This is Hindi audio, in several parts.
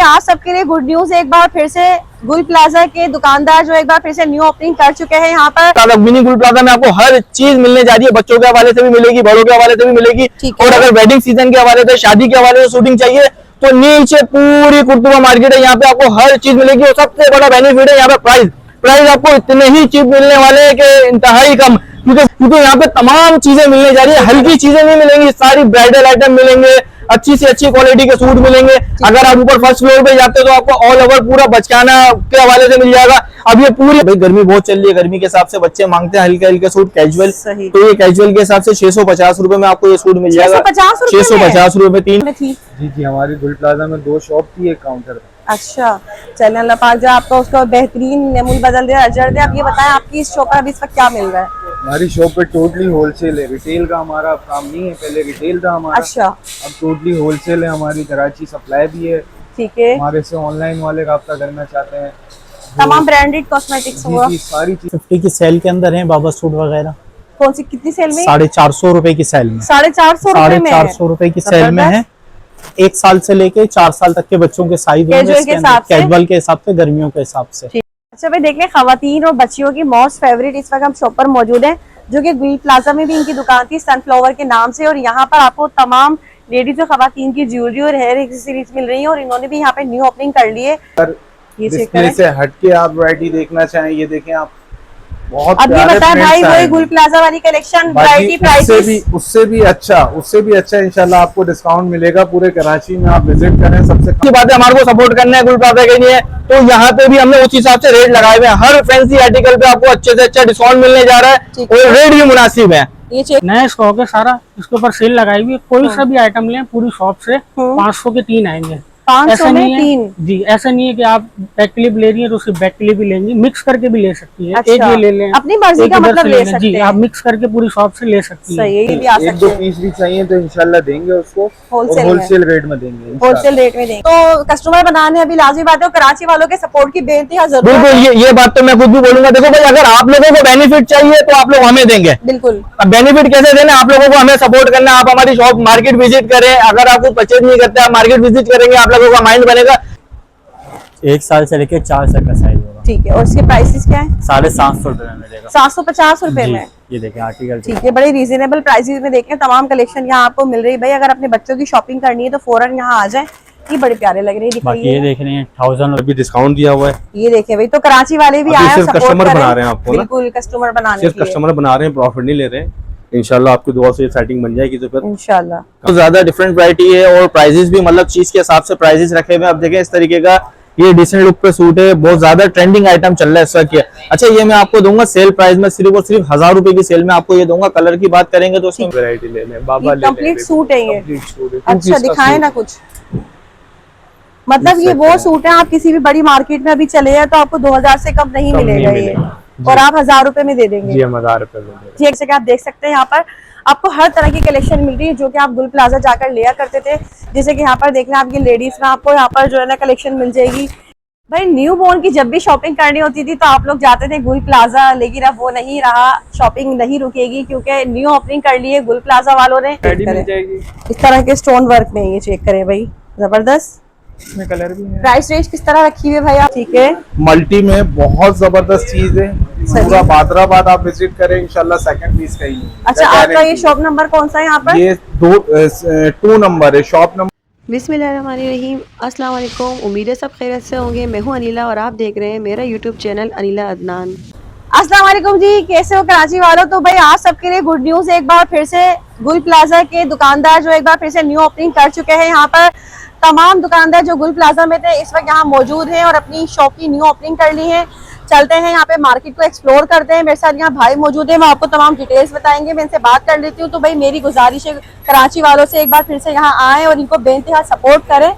आज सबके लिए गुड न्यूज, एक बार फिर से गुल प्लाजा के दुकानदार जो एक बार फिर से न्यू ओपनिंग कर चुके हैं यहाँ पर। मिनी गुल प्लाजा में आपको हर चीज मिलने जा रही है, बच्चों के हवाले से भी मिलेगी, बड़ों के हवाले से भी मिलेगी। और अगर वेडिंग सीजन के हवाले से, शादी के हवाले से शूटिंग चाहिए तो नीचे पूरी कुर्तुबा मार्केट है, यहाँ पे आपको हर चीज मिलेगी। और सबसे बड़ा बेनिफिट है यहाँ पे प्राइस आपको इतने ही चीप मिलने वाले हैं कि इंतहाई कम, क्योंकि यहाँ पे तमाम चीजें मिलने जा रही है। हल्की चीजें नहीं मिलेंगी, सारी ब्राइडल आइटम मिलेंगे, अच्छी से अच्छी क्वालिटी के सूट मिलेंगे। अगर आप ऊपर फर्स्ट फ्लोर पे जाते हो तो आपको ऑल ओवर पूरा बचकाना के हवाले से मिल जाएगा। अब ये पूरी भाई गर्मी बहुत चल रही है, गर्मी के हिसाब से बच्चे मांगते हैं हल्के हल्के सूट कैजुअल, तो ये कैजुअल के हिसाब से 650 रुपए में आपको ये सूट मिल जाएगा। 650 रुपए में 3। जी हमारी गुल प्लाजा में 2 शॉप थी, 1 काउंटर। अच्छा चलिए, अल्लाह पाक जो आपको उसको बेहतरीन नमूल बदल दे, अजर दे। आप ये बताएं आपकी इस शॉप पर अभी इस वक्त क्या मिल रहा है? हमारी शॉप पे टोटली होलसेल है, रिटेल का हमारा काम नहीं है। पहले रिटेल था हमारा, अच्छा अब टोटली होलसेल है। हमारी कराची सप्लाई भी है, ठीक है। हमारे से ऑनलाइन वाले राब्ता करना चाहते हैं, तमाम ब्रांडेड कॉस्मेटिक्स सारी चीज 50 की सेल के अंदर है बाबा सूट वगैरह। कौन सी कितनी सेल में? 450 रुपए की सेल में। 450 रुपए की सेल में है। 1 साल से लेके 4 साल तक के बच्चों के साइज कैजुअल के हिसाब से, गर्मियों के हिसाब से। अच्छा भाई देख लें, खवातीन और बच्चियों की मोस्ट फेवरेट इस वक्त हम शॉप पर मौजूद है, जो कि गुल प्लाजा में भी इनकी दुकान थी सनफ्लावर के नाम से। और यहाँ पर आपको तमाम लेडीज और खवातीन की ज्वेलरी और हेयर एक्सेसरीज मिल रही है। और इन्होंने भी यहाँ पे न्यू ओपनिंग कर ली है। ये डिस्प्ले से हटके आप वैरायटी देखना चाहें, ये देखें आप, बहुत अब ये बताएं भाई, वही गुल प्लाजा वाली कलेक्शन, वैरायटी, प्राइसेस उससे भी अच्छा इंशाल्लाह आपको डिस्काउंट मिलेगा। पूरे कराची में आप विजिट करें। सबसे अच्छी बात है, हमारे को सपोर्ट करना है गुल प्लाजा के लिए, तो यहाँ पे भी हमने उस हिसाब से रेट लगाए हुए हैं। हर फैंसी आर्टिकल पे आपको अच्छे से अच्छा डिस्काउंट मिलने जा रहा है और रेट भी मुनासिब है। ये नया स्टॉक है सारा, इसके ऊपर सेल लगाई हुई है। कोई सा भी आइटम लें पूरी शॉप से 500 के 3 आएंगे। 500 में 3 जी, ऐसा नहीं है कि आप बैक के लिए भी ले रही है तो सिर्फ बैक के लिए भी लेंगी, मिक्स करके भी ले सकती है। अच्छा, एक ये ले लें, अपनी मर्जी का मतलब ले सकते जी, हैं। आप मिक्स करके पूरी शॉप से ले सकती है। ये भी आ सकते हैं। 1-2 पीस भी चाहिए तो इंशाल्लाह देंगे उसको, होलसेल रेट में देंगे, होलसेल रेट में देंगे। तो कस्टमर बनाने अभी लाजमी बात है, कराची वालों के सपोर्ट की बेनतहा जरूरत है। बिल्कुल, ये बात तो मैं खुद भी बोलूंगा। देखो भाई, अगर आप लोगों को बेनिफिट चाहिए तो आप लोग हमें देंगे। बिल्कुल, अब बेनिफिट कैसे देना, आप लोगों को हमें सपोर्ट करना है। आप हमारी शॉप मार्केट विजिट करें। अगर आप कुछ परचेज नहीं करते, आप मार्केट विजिट करेंगे, आप लोगों का माइंड बनेगा। 1 साल से लेके 4 साल का साइज होगा। ठीक है। और इसके प्राइसेस क्या है? 750 रुपए में मिलेगा। 750 रुपए में। ये देखें आर्टिकल, ठीक है, बड़े रीजनेबल प्राइसेस में देखें, तमाम कलेक्शन यहाँ आपको मिल रही है। भाई अगर अपने बच्चों की शॉपिंग करनी है तो फौरन यहाँ आ जाए। ये बड़े प्यारे लग रहे हैं। बाकी ये देख रहे हैं 1000 अभी डिस्काउंट दिया हुआ है। ये देखें भाई, तो कराची वाले भी आए, कस्टमर बना रहे हैं आपको, बिल्कुल कस्टमर बनाने, सिर्फ कस्टमर बना रहे हैं, प्रॉफिट नहीं ले रहे हैं। इंशाल्लाह आपकी दुआ से सेटिंग बन जाएगी तो फिर इंशाल्लाह। तो ज्यादा डिफरेंट वैरायटी है और प्राइसेस भी मतलब चीज के हिसाब से प्राइसेस रखे हुए। अब देखें इस तरीके का ये डिसेंट लुक पे सूट है, बहुत ज्यादा ट्रेंडिंग आइटम चल रहा है इस वक्त। अच्छा, ये मैं आपको दूंगा सेल प्राइस में, सिर्फ और सिर्फ 1000 रुपए की सेल में आपको ये दूंगा। कलर की बात करेंगे तो उसमें वैरायटी ले लें, बाबा ले लें, कंप्लीट सूट है ये। कंप्लीट अच्छा दिखाएं ना कुछ, मतलब ये वो सूट है, आप किसी भी बड़ी मार्केट में अभी चले हैं तो आपको 2000 से कम नहीं मिलेगा ये, और आप 1000 रुपए में दे देंगे। जी, हम 1000 रुपए में जी। जैसे कि आप देख सकते हैं यहाँ पर आपको हर तरह की कलेक्शन मिल रही है, जो कि आप गुल प्लाजा जाकर लिया करते थे। जैसे कि यहाँ पर देख लें, आपकी लेडीज में आपको यहाँ पर जो है ना कलेक्शन मिल जाएगी। भाई न्यू बोर्न की जब भी शॉपिंग करनी होती थी तो आप लोग जाते थे गुल प्लाजा, लेकिन अब वो नहीं रहा, शॉपिंग नहीं रुकेगी क्योंकि न्यू ओपनिंग कर ली है गुल प्लाजा वालों ने। इस तरह के स्टोन वर्क में ये चेक करें भाई, जबरदस्त। इसमें कलर भी है। प्राइस रेंज किस तरह रखी हुई है भाई आप? ठीक है, मल्टी में बहुत जबरदस्त चीज है। पूरा बादराबाद आप विजिट करें, इंशाल्लाह सेकंड पीस कहीं। अच्छा, आपका ये शॉप नंबर कौन सा है यहाँ पर? ये 2 नंबर है, शॉप नंबर। बिस्मिल्लाहिर्रहमानिर्रहीम, अस्सलाम वालेकुम। उम्मीद है सब खैरियत से होंगे। मैं हूँ अनिला और आप देख रहे हैं मेरा यूट्यूब चैनल अनिला अदनान। अस्सलाम वालेकुम जी, कैसे हो कराची वालों? तो भाई आज सबके लिए गुड न्यूज, एक बार फिर से गुल प्लाजा के दुकानदार जो एक बार फिर से न्यू ओपनिंग कर चुके हैं। यहाँ पर तमाम दुकानदार जो गुल प्लाजा में थे इस वक्त यहाँ मौजूद हैं और अपनी शॉप की न्यू ओपनिंग कर ली है। चलते हैं यहाँ पे मार्केट को एक्सप्लोर करते हैं। मेरे साथ यहाँ भाई मौजूद है, वो आपको तमाम डिटेल्स बताएंगे। मैं इनसे बात कर लेती हूँ। तो भाई मेरी गुजारिश है कराची वालों से एक बार फिर से यहाँ आए और इनको बेइंतहा सपोर्ट करें।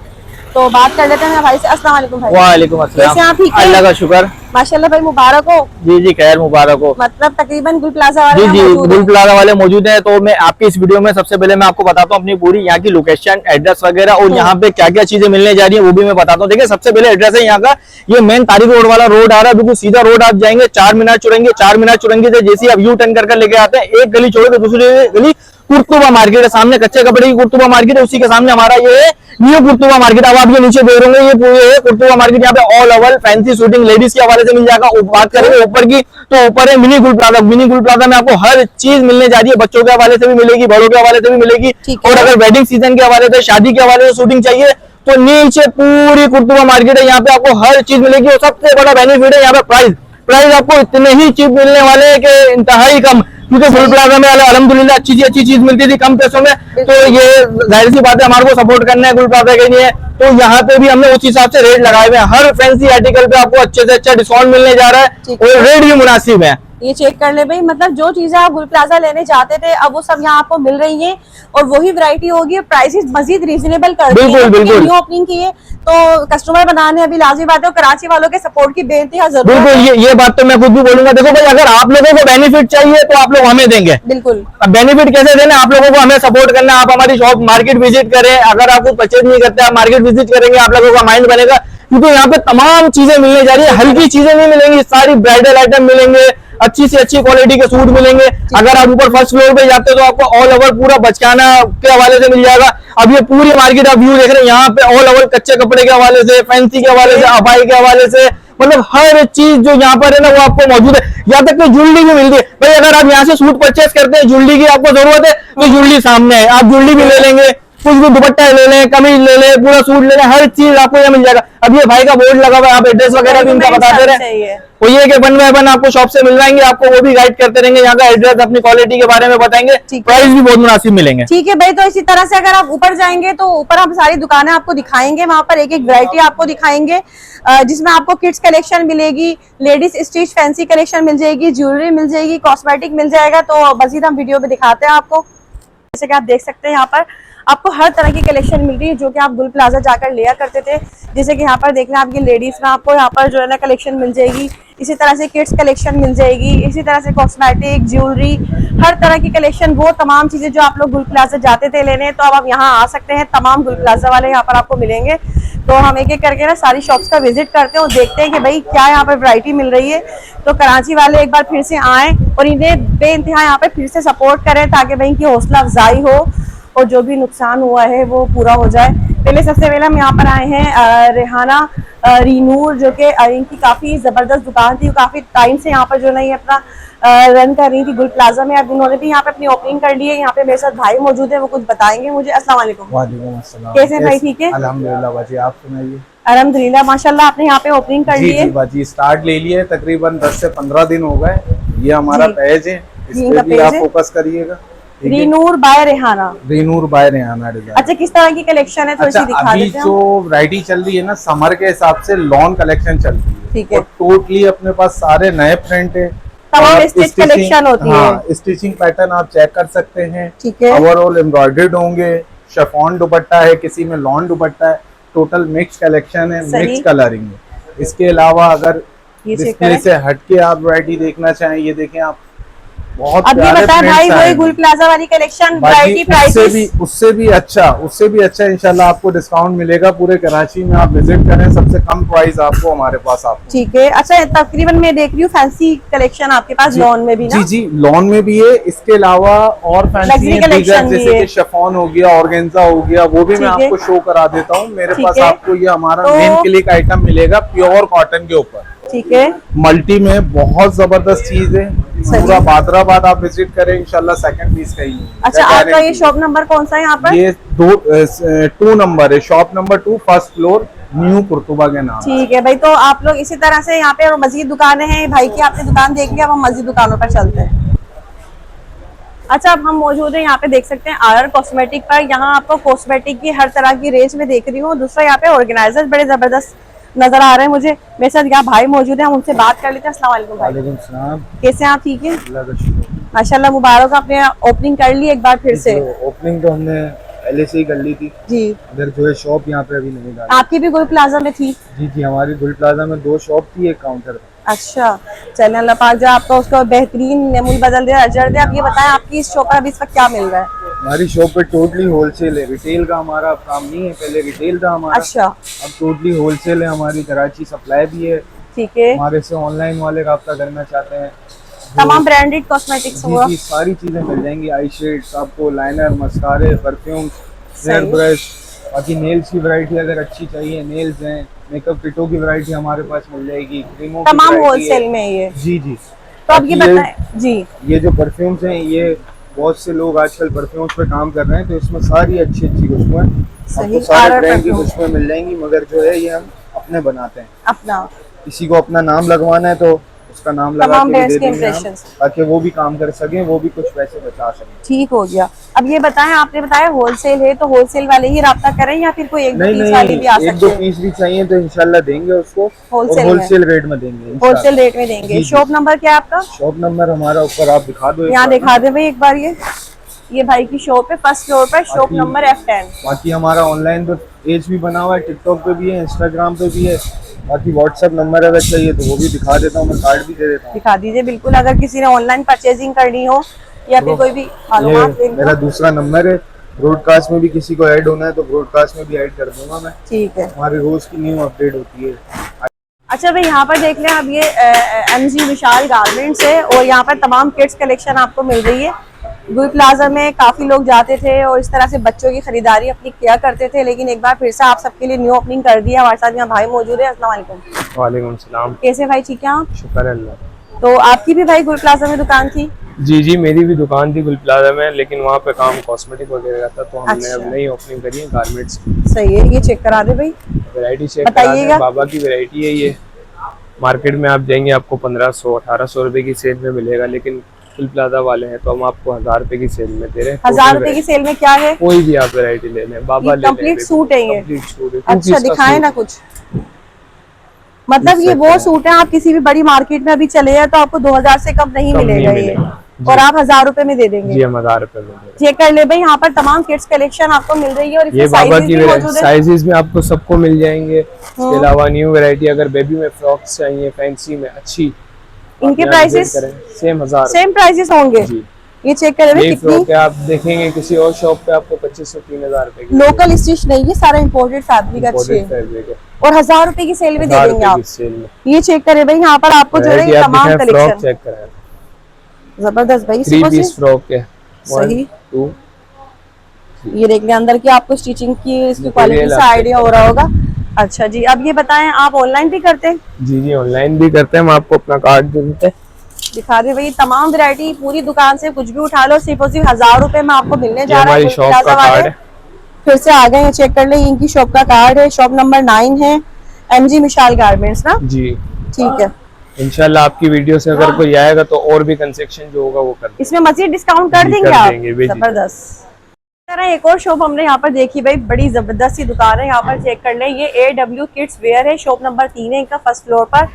तो बात कर लेते हैं भाई से। अस्सलाम वालेकुम भाई। वालेकुम अस्सलाम। कैसे आप? ठीक है, अल्लाह का शुक्र। माशाल्लाह भाई, मुबारक हो। जी जी, खैर मुबारक हो। मतलब तकरीबन गुल प्लाजा वाले जी जी, गुल प्लाजा वाले मौजूद हैं। तो मैं आपकी इस वीडियो में सबसे पहले मैं आपको बताता हूँ अपनी पूरी यहाँ की लोकेशन, एड्रेस वगैरह, और यहाँ पे क्या क्या चीजें मिलने जा रही है वो भी मैं बताता हूँ। देखिए सबसे पहले एड्रेस है यहाँ का, ये मेन तारिक रोड वाला रोड आ रहा है, बिल्कुल सीधा रोड आप जाएंगे, 4 मीनार चुरेंगे, 4 मीनार चुरेंगे से जैसे आप यू टर्न कर लेके आते हैं, एक गली छोड़ के दूसरी गली कुर्तुबा मार्केट है, सामने कच्चे कपड़े की कुर्तुबा मार्केट है, उसी के सामने हमारा ये न्यू कुर्तुबा मार्केट। अब आप ये नीचे देख रहे होंगे, ये पूरे कुर्तुबा मार्केट, यहाँ पे all over fancy shooting ladies के हवाले से मिल जाएगा। बात करेंगे ऊपर की, तो ऊपर है मिनी गुल प्लाजा। मिनी गुल प्लाजा में आपको हर चीज मिलने जा रही है, बच्चों के हवाले से भी मिलेगी, बड़ों के हवाले से भी मिलेगी। और अगर वेडिंग सीजन के हवाले से, शादी के हवाले से शूटिंग चाहिए तो नीचे पूरी कुर्तुबा मार्केट है, यहाँ पे आपको हर चीज मिलेगी। और सबसे बड़ा बेनिफिट है यहाँ पे प्राइस आपको इतने ही चीप मिलने वाले हैं कि इंतहाई कम, क्योंकि गुल प्लाजा में अल्हम्दुलिल्लाह अच्छी चीज मिलती थी कम पैसों में। तो ये जाहिर सी बात है, हमारे को सपोर्ट करना है गुल प्लाजा के लिए, तो यहाँ पे भी हमने उस हिसाब से रेट लगाए हुए हैं। हर फैंसी आर्टिकल पे आपको अच्छे से अच्छा डिस्काउंट मिलने जा रहा है और रेट भी मुनासिब है। ये चेक कर ले भाई, मतलब जो चीजें आप गुल प्लाजा लेने जाते थे अब वो सब यहाँ आपको मिल रही है और वही वैरायटी होगी। प्राइसेस मजीद रीजनेबल कर दी है, बिल्कुल न्यू ओपनिंग की है तो कस्टमर बनाने अभी लाजमी बात है। कराची वालों के सपोर्ट की बेनतहा जरूरत है। बिल्कुल, ये बात तो मैं खुद भी बोलूंगा। देखो भाई, अगर आप लोगों को बेनिफिट चाहिए तो आप लोग हमें देंगे। बिल्कुल, अब बेनिफिट कैसे देना, आप लोगों को हमें सपोर्ट करना है। आप हमारी शॉप मार्केट विजिट करें, अगर आपको परचेज नहीं करते आप मार्केट विजिट करेंगे, आप लोगों का माइंड बनेगा, क्योंकि यहाँ पे तमाम चीजें मिलने जा रही है। हल्की चीजें नहीं मिलेंगी, सारी ब्राइडल आइटम मिलेंगे, अच्छी से अच्छी क्वालिटी के सूट मिलेंगे। अगर आप ऊपर फर्स्ट फ्लोर पे जाते हो तो आपको ऑल ओवर पूरा बचकाना के हवाले से मिल जाएगा। अब ये पूरी मार्केट आप व्यू देख रहे हैं, यहाँ पे ऑल ओवर कच्चे कपड़े के हवाले से, फैंसी के हवाले से, अबाई के हवाले से, मतलब हर चीज जो यहाँ पर है ना वो आपको मौजूद है। यहाँ तक कि ज्वेलरी भी मिलती है। भाई अगर आप यहाँ से सूट परचेज करते हैं, ज्वेलरी की आपको जरूरत है तो ज्वेलरी सामने है, आप ज्वेलरी भी ले लेंगे, कुछ भी दुपट्टा ले लें, कमीज ले लें, पूरा सूट ले लें, हर चीज आपको यहाँ मिल जाएगा। अब ये भाई का बोर्ड लगा हुआ है, आप एड्रेस वगैरह भी इनका बताते रहे, वो ये कि 1 बाय 1 आपको शॉप से मिल जाएंगे, आपको वो भी गाइड करते रहेंगे, यहाँ का एड्रेस, अपनी क्वालिटी के बारे में बताएंगे, प्राइस भी बहुत मुनासिब मिलेंगे। ठीक है भाई। तो इसी तरह से अगर आप ऊपर जाएंगे तो ऊपर हम सारी दुकानें आपको दिखाएंगे, वहां पर एक एक वैरायटी आपको दिखाएंगे, जिसमें आपको किड्स कलेक्शन मिलेगी, लेडीज स्टिच फैंसी कलेक्शन मिल जाएगी, ज्वेलरी मिल जाएगी, कॉस्मेटिक मिल जाएगा। तो मजीद हम वीडियो में दिखाते हैं आपको। जैसे कि आप देख सकते हैं यहाँ पर आपको हर तरह की कलेक्शन मिल रही है जो कि आप गुल प्लाजा जाकर लिया करते थे। जैसे कि यहाँ पर देख लें, आपकी लेडीज में आपको यहाँ पर जो है ना कलेक्शन मिल जाएगी, इसी तरह से किड्स कलेक्शन मिल जाएगी, इसी तरह से कॉस्मेटिक, ज्वेलरी, हर तरह की कलेक्शन, वो तमाम चीजें जो आप लोग गुल प्लाजा जाते थे लेने, तो अब आप यहाँ आ सकते हैं। तमाम गुल प्लाजा वाले यहाँ पर आपको मिलेंगे। तो हम एक एक करके ना सारी शॉप्स का विजिट करते हैं और देखते हैं कि भाई क्या यहाँ पर वैरायटी मिल रही है। तो कराची वाले एक बार फिर से आए और इन्हें बेइंतहा यहाँ पे फिर से सपोर्ट करें ताकि भाई इनकी हौसला अफजाई हो और जो भी नुकसान हुआ है वो पूरा हो जाए। पहले सबसे पहले हम यहाँ पर आए हैं रेहाना रीनूर, जो कि इनकी काफी जबरदस्त दुकान थी, काफी टाइम से यहाँ पर जो है ये अपना रन कर रही थी गुल प्लाजा में। अब उन्होंने भी यहाँ पे अपनी ओपनिंग कर ली है। यहाँ पे मेरे साथ भाई मौजूद है, वो कुछ बताएंगे मुझे। अस्सलाम वालेकुम। वालेकुम अस्सलाम। कैसे हैं भाई? ठीक है अल्हम्दुलिल्लाह बाजी, आप सुनाइए। अल्हम्दुलिल्लाह माशाल्लाह। आपने यहाँ पे ओपनिंग कर ली है? बाजी स्टार्ट ले लिए, तकरीबन 10 से 15 दिन हो गए। ये हमारा पेज है, इस जी, पे इनका भी पेज आप है। फोकस करिएगा। Reenoor by Rehana. Reenoor by Rehana design. अच्छा, किस तरह की कलेक्शन है थोड़ी सी दिखा अभी देते हैं। जो वैरायटी चल रही है ना, समर के हिसाब से लॉन कलेक्शन चल रही है। ठीक है। टोटली अपने पास सारे नए प्रिंट है, तमाम स्टिच कलेक्शन होती है। स्टिचिंग पैटर्न आप चेक कर सकते हैं। ठीक है। ओवरऑल एम्ब्रॉयडर्ड होंगे, शिफॉन दुपट्टा है, किसी में लॉन दुपट्टा है, टोटल मिक्स कलेक्शन है, मिक्स कलरिंग है। इसके अलावा अगर डिस्प्ले से हटके आप वैरायटी देखना चाहें, ये देखें आप, बहुत अब ये बताएं भाई, वही गुल प्लाजा वाली कलेक्शन, वैरायटी प्राइसेस उससे भी अच्छा इंशाल्लाह आपको डिस्काउंट मिलेगा। पूरे कराची में आप विजिट करें, सबसे कम प्राइस आपको हमारे पास आपको। ठीक है। अच्छा, तकरीबन मैं देख रही हूँ फैंसी कलेक्शन आपके पास लॉन में भी ना? जी, लॉन में भी है। इसके अलावा और फैंसी कलेक्शन जैसे कि शिफॉन हो गया, ऑर्गेन्जा हो गया, वो भी मैं आपको शो करा देता हूँ। मेरे पास आपको ये हमारा मेन क्लिक आइटम मिलेगा प्योर कॉटन के ऊपर। ठीक है। मल्टी में बहुत जबरदस्त चीज है। पूरा बादराबाद आप विजिट करें, इंशाल्लाह सेकंड पीस का ही है। अच्छा, आपका ये शॉप नंबर कौन सा है यहाँ पर? ये 2 नंबर है, shop number 2, first floor, new Qurtuba के नाम। ठीक है भाई। तो आप लोग इसी तरह से यहाँ पे मजीद दुकानें हैं, भाई की आपने दुकान देख लिया, अब हम मजीद दुकानों पर चलते हैं। अच्छा, अब हम मौजूद हैं यहाँ पे देख सकते हैं आर कॉस्मेटिक पर। यहाँ आपको कॉस्मेटिक की हर तरह की रेंज में देख रही हूँ। दूसरा यहाँ पे ऑर्गेनाइजर बड़े जबरदस्त नजर आ रहे हैं मुझे। मेरे साथ यहाँ भाई मौजूद है, हम उनसे बात कर लेते हैं। अस्सलाम वालेकुम भाई। वालेकुम सलाम। कैसे हैं आप? ठीक है अल्लाह का शुक्र। माशाल्लाह, मुबारक। आपने ओपनिंग कर ली एक बार फिर से? ओपनिंग तो हमने पहले से ही कर ली थी जी। अगर जो है शॉप यहाँ पे अभी नहीं डाली। आपकी भी गुल प्लाजा में थी? जी, हमारी गुल प्लाजा में 2 शॉप थी, एक काउंटर था। अच्छा, चलें, अल्लाह पाक जो आपका उसका बेहतरीन नमूल बदल दे, अजर दे। आप ये बताएं, आपकी इस शॉप पर अभी इस वक्त क्या मिल रहा है? हमारी शॉप पे टोटली होलसेल है, रिटेल का हमारा काम नहीं है। पहले रिटेल था हमारा, अच्छा, अब टोटली होलसेल है हमारी। कराची सप्लाई भी है। ठीक है। हमारे से ऑनलाइन वाले रब्ता करना चाहते हैं तमाम ब्रांडेड कॉस्मेटिक्स होगा। जी, सारी चीजें मिल जाएंगी, आई शेड्स आपको, लाइनर, मस्कारे, परफ्यूम, हेयर ब्रश, बाकी नेल्स की वैरायटी अगर अच्छी चाहिए, नेल्स हैं, मेकअप किटों की वैरायटी हमारे पास मिल जाएगी, क्रीमों की तमाम वैरायटी है। होलसेल में ये। जी जी। तो अब ये बाकी बताएं जी, ये जो परफ्यूम्स हैं, ये बहुत से लोग आजकल परफ्यूम्स पे काम कर रहे हैं, तो इसमें सारी अच्छी अच्छी खुशबुएं आपको सारे ब्रांड की खुशबुएं मिल जाएंगी, मगर जो है ये हम अपने बनाते हैं। अपना किसी को अपना नाम लगवाना है तो उसका नाम लगा तमाम के brands दे के देंगे हम, impressions। ताकि वो भी काम कर सकें, वो भी कुछ पैसे बचा सकें। ठीक हो गया। अब ये बताएं, आपने बताया होलसेल है, तो होलसेल वाले ही राब्ता करें या फिर कोई एक दो नहीं पीस वाली भी आ नहीं, एक सकते दो हैं? पीस भी चाहिए तो इंशाल्लाह देंगे उसको, होलसेल में। होलसेल रेट में देंगे इंशाल्लाह। होलसेल रेट में देंगे। जी, शॉप नंबर क्या है आपका? शॉप नंबर हमारा ऊपर आप दिखा दो, यहाँ दिखा दे भाई एक बार। ये भाई की शॉप है, फर्स्ट फ्लोर पर, शॉप नंबर F10। बाकी हमारा ऑनलाइन तो पेज भी बना हुआ है, टिकटॉक पे भी है, इंस्टाग्राम पे भी है, बाकी व्हाट्सएप नंबर अगर चाहिए तो वो भी दिखा देता हूँ, मैं कार्ड भी दे देता हूँ। दिखा दीजिए बिल्कुल, अगर किसी ने ऑनलाइन परचेजिंग करनी हो या फिर कोई भी मालूमात ये लेनी मेरा हो। दूसरा नंबर है, ब्रॉडकास्ट में भी किसी को ऐड होना है तो ब्रॉडकास्ट में भी ऐड कर दूंगा मैं। ठीक है। हमारी रोज की न्यू अपडेट होती है। अच्छा भाई, यहाँ पर देख लें अब, ये MG विशाल गारमेंट्स है और यहाँ पर तमाम किड्स कलेक्शन आपको मिल रही है। गुल प्लाजा में काफी लोग जाते थे और इस तरह से बच्चों की खरीदारी अपनी किया करते थे, लेकिन एक बार फिर से आप सबके लिए न्यू ओपनिंग कर दिया। हमारे साथ यहाँ भाई मौजूद है। अस्सलाम वालेकुम। वालेकुम सलाम। कैसे भाई, ठीक है आप? शुक्र है अल्लाह। तो आपकी भी भाई गुल प्लाजा में दुकान थी? जी जी, मेरी भी दुकान थी गुल प्लाजा में, लेकिन वहाँ पे काम कॉस्मेटिक वगैरह का था, तो हमने अच्छा। अब नई ओपनिंग करी है गारमेंट्स। सही है, ये चेक करा दे भाई, वैरायटी चेक करा बताइएगा। दें, बाबा की वैरायटी है ये। मार्केट में आप जाएंगे आपको 1500-1800 रुपए की सेल में मिलेगा, लेकिन गुल प्लाजा वाले हैं तो हम आपको 1000 रुपए की सेल में दे रहे हैं। 1000 रुपए की सेल में क्या है? कोई भी आप वैरायटी ले लें, बाबा ले लें। कंप्लीट सूट है ये? कंप्लीट सूट है। अच्छा, दिखाए ना कुछ। मतलब ये वो सूट है, आप किसी भी बड़ी मार्केट में अभी चले जाए तो आपको 2000 से कम नहीं मिलेगा ये, और आप 1000 रुपए में दे देंगे। जी, हम 1000 रुपए में दे रहे हैं। चेक कर ले भाई, यहाँ पर तमाम किड्स कलेक्शन आपको मिल रही है और ये इसमें बाबा साइजेस की भी मौजूद है। साइजेस में आपको सबको मिल जाएंगे। इसके अलावा न्यू वैरायटी अगर बेबी में फ्रॉक्स चाहिए फैंसी में अच्छी, इनके प्राइसेस सेम 1000 सेम प्राइसेस होंगे। जी। ये चेक करें भाई, यही कितनी फ्रॉक है, आप देखेंगे किसी और शॉप पे आपको 2500-3000 रुपए की लोकल स्टिच नहीं है, सारा इम्पोर्टेड फैब्रिक अच्छी imported है, fabric है। और 1000 रुपए की सेल में दे 1000 देंगे रुपए आप। की सेल में ये चेक करें भाई, यहाँ पर आपको जो है वैरायटी ये आप तमाम दिखाएं, फ्रॉक कलेक्शन चेक करें, जबरदस्त भाई। 3 सुपर पीस से फ्रॉक है। सही। 1 2 ये देख ले, अंदर की आपको स्टिचिंग की इसकी Material क्वालिटी से आप आइडिया हो रहा होगा। अच्छा जी, अब ये बताएं, आप ऑनलाइन भी करते हैं? जी जी, ऑनलाइन भी करते हैं, हम आपको अपना कार्ड दे देते हैं। दिखा दे भाई, तमाम वैरायटी पूरी दुकान से कुछ भी उठा लो, सिर्फ और सिर्फ 1000 रुपए में आपको मिलने ये जा रहा है। हमारी गुल शॉप प्लाजा का वाले कार्ड है। फिर से आ गए हैं, चेक कर ले, इनकी शॉप का कार्ड है। शॉप नंबर 9 है, MG विशाल गारमेंट्स ना? जी, ठीक है। इंशाल्लाह आपकी वीडियो से अगर कोई आएगा तो और भी कंसेक्शन जो होगा वो कर देंगे। इसमें मजीद डिस्काउंट कर जी, देंगे कर आप? देंगे, बेझिझक। जबरदस्त। तरह एक और शॉप हमने यहाँ पर देखी भाई, बड़ी जबरदस्त सी दुकान है, यहाँ पर चेक कर लें। ये AW किड्स वेयर है, शॉप नंबर 3 है इनका, फर्स्ट फ्लोर पर,